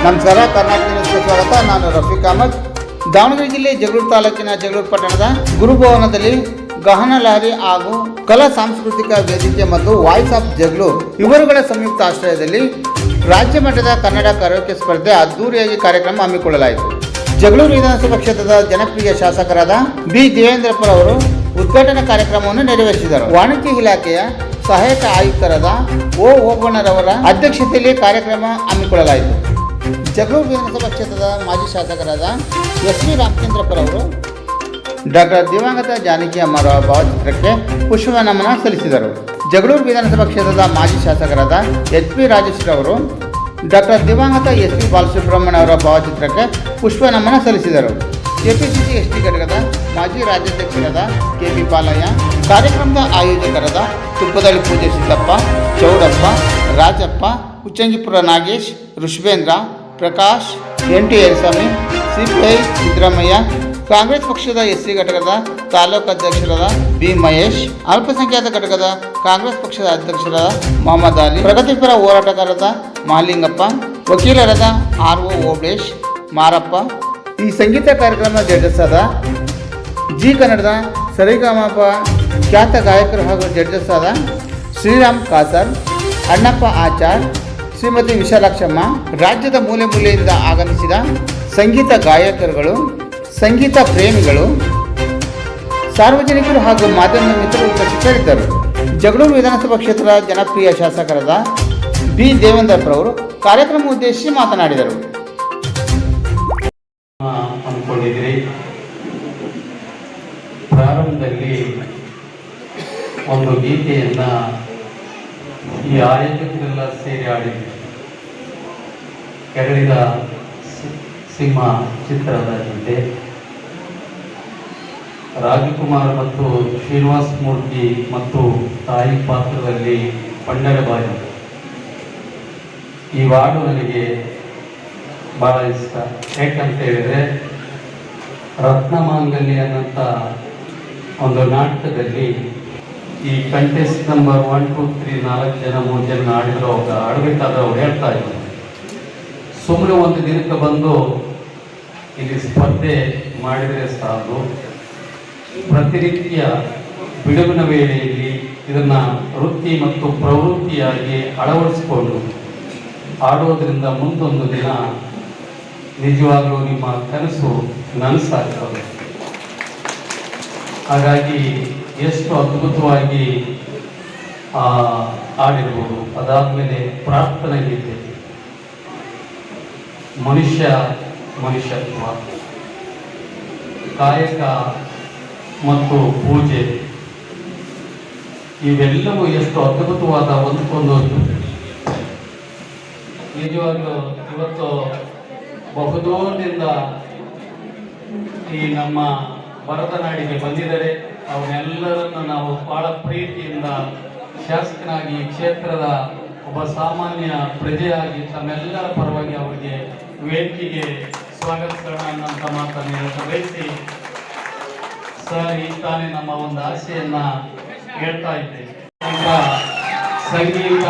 ನಮಸ್ಕಾರ, ಕರ್ನಾಟಕ ನ್ಯೂಸ್ಗೆ ಸ್ವಾಗತ. ನಾನು ರಫೀಕ್ ಅಹಮದ್. ದಾವಣಗೆರೆ ಜಿಲ್ಲೆ ಜಗಳೂರು ತಾಲೂಕಿನ ಜಗಳೂರು ಪಟ್ಟಣದ ಗುರುಭವನದಲ್ಲಿ ಗಹನ ಲಹರಿ ಹಾಗೂ ಕಲಾ ಸಾಂಸ್ಕೃತಿಕ ವೇದಿಕೆ ಮತ್ತು ವಾಯ್ಸ್ ಆಫ್ ಜಗಳೂರು ಇವರುಗಳ ಸಂಯುಕ್ತ ಆಶ್ರಯದಲ್ಲಿ ರಾಜ್ಯ ಮಟ್ಟದ ಕನ್ನಡ ಕರೋಕೆ ಸ್ಪರ್ಧೆ ಅದ್ದೂರಿಯಾಗಿ ಕಾರ್ಯಕ್ರಮ ಹಮ್ಮಿಕೊಳ್ಳಲಾಯಿತು. ಜಗಳೂರು ವಿಧಾನಸಭಾ ಕ್ಷೇತ್ರದ ಜನಪ್ರಿಯ ಶಾಸಕರಾದ ಬಿ ದೇವೇಂದ್ರಪ್ಪ ಅವರು ಉದ್ಘಾಟನಾ ಕಾರ್ಯಕ್ರಮವನ್ನು ನೆರವೇರಿಸಿದರು. ವಾಣಿಜ್ಯ ಇಲಾಖೆಯ ಸಹಾಯಕ ಆಯುಕ್ತರಾದ ಓ ಓಬಣ್ಣರವರ ಅಧ್ಯಕ್ಷತೆಯಲ್ಲಿ ಕಾರ್ಯಕ್ರಮ ಹಮ್ಮಿಕೊಳ್ಳಲಾಯಿತು. ಜಗಳೂರು ವಿಧಾನಸಭಾ ಕ್ಷೇತ್ರದ ಮಾಜಿ ಶಾಸಕರಾದ ಎಸ್ ವಿ ರಾಮಚಂದ್ರಪ್ಪರವರು ಡಾಕ್ಟರ್ ದಿವಂಗತ ಜಾನಕಿ ಅಮ್ಮರವರ ಭಾವಚಿತ್ರಕ್ಕೆ ಪುಷ್ಪ ನಮನ ಸಲ್ಲಿಸಿದರು. ಜಗಳೂರು ವಿಧಾನಸಭಾ ಕ್ಷೇತ್ರದ ಮಾಜಿ ಶಾಸಕರಾದ ಎಚ್ ಪಿ ರಾಜೇಶ್ವರ ಅವರು ಡಾಕ್ಟರ್ ದಿವಂಗತ ಎಸ್ ಪಿ ಬಾಲಸುಬ್ರಹ್ಮಣ್ಯ ಅವರ ಭಾವಚಿತ್ರಕ್ಕೆ ಪುಷ್ಪ ನಮನ ಸಲ್ಲಿಸಿದರು. ಕೆಪಿಸಿಸಿ ಎಸ್ಟಿ ಘಟಕದ ಮಾಜಿ ರಾಜ್ಯಾಧ್ಯಕ್ಷರಾದ ಕೆ ಬಿ ಪಾಲಯ್ಯ, ಕಾರ್ಯಕ್ರಮದ ಆಯೋಜಕರಾದ Tuppadahalli Pooje Siddappa, Chowdappa, Rajappa, Ucchangipura Nagesh, Rishabhendra, Prakash, N T Yaraswamy, CPI Siddaramaiah, Congress ಪಕ್ಷದ ಎಸ್ಸಿ ಘಟಕದ ತಾಲೂಕು ಅಧ್ಯಕ್ಷರಾದ ಬಿ ಮಹೇಶ್, ಅಲ್ಪಸಂಖ್ಯಾತ ಘಟಕದ ಕಾಂಗ್ರೆಸ್ ಪಕ್ಷದ ಅಧ್ಯಕ್ಷರಾದ ಮೊಹಮ್ಮದ್ ಅಲಿ, ಪ್ರಗತಿಪರ ಹೋರಾಟಗಾರರಾದ ಮಹಾಲಿಂಗಪ್ಪ, ವಕೀಲರಾದ ಆರ್ ಒ ಓಬಳೇಶ್, ಮಾರಪ್ಪ. ಈ ಸಂಗೀತ ಕಾರ್ಯಕ್ರಮ ಜಡ್ಜಸ್ ಆದ ಜಿ ಕನ್ನಡದ ಸರಿಗಮಪ ಖ್ಯಾತ ಗಾಯಕರು ಹಾಗೂ ಜಡ್ಜಸ್ ಆದ ಶ್ರೀರಾಮ್ ಕಾಸರ್, ಅಣ್ಣಪ್ಪ ಆಚಾರ್, ಶ್ರೀಮತಿ ವಿಶಾಲಾಕ್ಷಮ್ಮ, ರಾಜ್ಯದ ಮೂಲೆ ಮೂಲೆಯಿಂದ ಆಗಮಿಸಿದ ಸಂಗೀತ ಗಾಯಕರುಗಳು, ಸಂಗೀತ ಪ್ರೇಮಿಗಳು, ಸಾರ್ವಜನಿಕರು ಹಾಗೂ ಮಾಧ್ಯಮ ಮಿತ್ರರು ಉಪಸ್ಥಿತರಿದ್ದರು. ಜಗಳೂರು ವಿಧಾನಸಭಾ ಕ್ಷೇತ್ರದ ಜನಪ್ರಿಯ ಶಾಸಕರಾದ ಬಿ ದೇವೇಂದ್ರಪ್ಪರವರು ಕಾರ್ಯಕ್ರಮ ಉದ್ದೇಶಿಸಿ ಮಾತನಾಡಿದರು. ಅಂದ್ಕೊಂಡಿದ್ರಿ, ಪ್ರಾರಂಭದಲ್ಲಿ ಒಂದು ಗೀತೆಯನ್ನ ಈ ಆಯೋಜಕರೆಲ್ಲ ಸೇರಿ ಆಡಿದ್ವಿ. ಕೆರಳಿದ ಸಿಂಹ ಚಿತ್ರದ ಗೀತೆ. ರಾಜಕುಮಾರ್ ಮತ್ತು ಶ್ರೀನಿವಾಸ ಮೂರ್ತಿ ಮತ್ತು ತಾಯಿ ಪಾತ್ರದಲ್ಲಿ ಪಂಡರಬಾಯಿ. ಈ ಹಾಡು ನನಗೆ ಭಾಳ ಇಷ್ಟ. ಯಾಕಂತ ಹೇಳಿದರೆ, ರತ್ನಮಾಂಗಲ್ಯ ಅನ್ನಂಥ ಒಂದು ನಾಟಕದಲ್ಲಿ ಈ ಕಂಟೆಸ್ಟ್ ನಂಬರ್ 1, 2, 3 4 ಜನ 3 ಜನ ಆಡಿದ್ರು. ಆಡಬೇಕಾದ್ರೆ ಅವ್ರು ಹೇಳ್ತಾ ಇದ್ರು, ಸುಮ್ಮನೆ ಒಂದು ದಿನಕ್ಕೆ ಬಂದು ಇಲ್ಲಿ ಸ್ಪರ್ಧೆ ಮಾಡಿದರೆ ಸಾಕು, ಪ್ರತಿನಿತ್ಯ ಬಿಡುವಿನ ವೇಳೆಯಲ್ಲಿ ಇದನ್ನು ವೃತ್ತಿ ಮತ್ತು ಪ್ರವೃತ್ತಿಯಾಗಿ ಅಳವಡಿಸಿಕೊಂಡು ಆಡೋದ್ರಿಂದ ಮುಂದೊಂದು ದಿನ ನಿಜವಾಗಲೂ ನಿಮ್ಮ ಕನಸು ನನಸಾಗ್ತದೆ. ಹಾಗಾಗಿ ಎಷ್ಟು ಅದ್ಭುತವಾಗಿ ಆಡಿರ್ಬೋದು. ಅದಾದಮೇಲೆ ಪ್ರಾರ್ಥನೆ ಗೀತೆ, ಮನುಷ್ಯತ್ವ, ಕಾಯಕ ಮತ್ತು ಪೂಜೆ, ಇವೆಲ್ಲವೂ ಎಷ್ಟು ಅದ್ಭುತವಾದ ಒಂದಕ್ಕೊಂದು. ನಿಜವಾಗ್ಲೂ ಇವತ್ತು ಬಹುದೂರದಿಂದ ಈ ನಮ್ಮ ಭರತನಾಡಿಗೆ ಬಂದಿದ್ದಾರೆ. ಅವನ್ನೆಲ್ಲರನ್ನು ನಾವು ಬಹಳ ಪ್ರೀತಿಯಿಂದ ಶಾಸಕನಾಗಿ ಈ ಕ್ಷೇತ್ರದ ಒಬ್ಬ ಸಾಮಾನ್ಯ ಪ್ರಜೆಯಾಗಿ ತಮ್ಮೆಲ್ಲರ ಪರವಾಗಿ ಅವರಿಗೆ ವೇದಿಕೆಗೆ ಸ್ವಾಗತಿಸೋಣ ಅನ್ನೋಂಥ ಮಾತನ್ನು ಹೇಳಕ್ಕೆ ಬಯಸಿ, ಸರ್ ಈ ತಾನೇ ನಮ್ಮ ಒಂದು ಆಸೆಯನ್ನ ಹೇಳ್ತಾ ಇದ್ದೇವೆ. ಸಂಗೀತ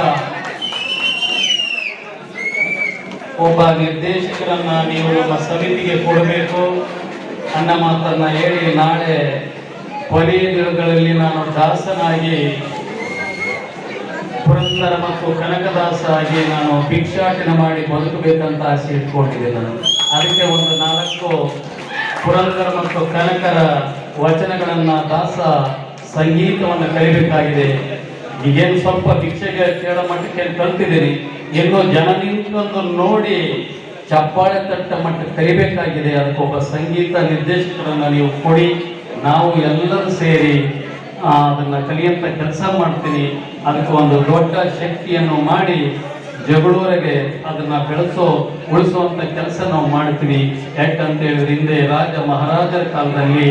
ಒಬ್ಬ ನಿರ್ದೇಶಕರನ್ನ ನೀವು ನಮ್ಮ ಸಮಿತಿಗೆ ಕೊಡಬೇಕು ಅನ್ನೋ ಮಾತನ್ನ ಹೇಳಿ, ನಾಳೆ ಕೊನೆಯ ದಿನಗಳಲ್ಲಿ ನಾನು ದಾಸನಾಗಿ ಪುರಂದರ ಮತ್ತು ಕನಕದಾಸ ಆಗಿ ನಾನು ಭಿಕ್ಷಾಟನೆ ಮಾಡಿ ಬದುಕಬೇಕಂತ ಆಸೆ ಇಟ್ಕೊಂಡಿದ್ದೆ. ನಾನು ಅದಕ್ಕೆ ಒಂದು 4 ಪುರಂದರ ಮತ್ತು ಕನಕರ ವಚನಗಳನ್ನ ದಾಸ ಸಂಗೀತವನ್ನು ಕಲಿಬೇಕಾಗಿದೆ. ಈಗೇನು ಸ್ವಲ್ಪ ಭಿಕ್ಷೆಗೆ ಕೇಳೋ ಮಟ್ಟಕ್ಕೆ ಕಲ್ತಿದ್ದೀನಿ, ಇನ್ನೂ ಜನ ನಿಂತ್ಕೊಂಡು ನೋಡಿ ಚಪ್ಪಾಳೆ ತಟ್ಟ ಮಟ್ಟಕ್ಕೆ ಕಲಿಬೇಕಾಗಿದೆ. ಅದಕ್ಕೊಬ್ಬ ಸಂಗೀತ ನಿರ್ದೇಶಕರನ್ನ ನೀವು ಕೊಡಿ, ನಾವು ಎಲ್ಲರೂ ಸೇರಿ ಅದನ್ನು ಕಲಿಯಂತ ಕೆಲಸ ಮಾಡ್ತೀನಿ. ಅದಕ್ಕೆ ಒಂದು ದೊಡ್ಡ ಶಕ್ತಿಯನ್ನು ಮಾಡಿ ಜಗಳೂರಿಗೆ ಅದನ್ನು ಉಳಿಸುವಂಥ ಕೆಲಸ ನಾವು ಮಾಡ್ತೀವಿ. ಯಾಕಂತ ಹೇಳಿದ್ರೆ, ಹಿಂದೆ ರಾಜ ಮಹಾರಾಜರ ಕಾಲದಲ್ಲಿ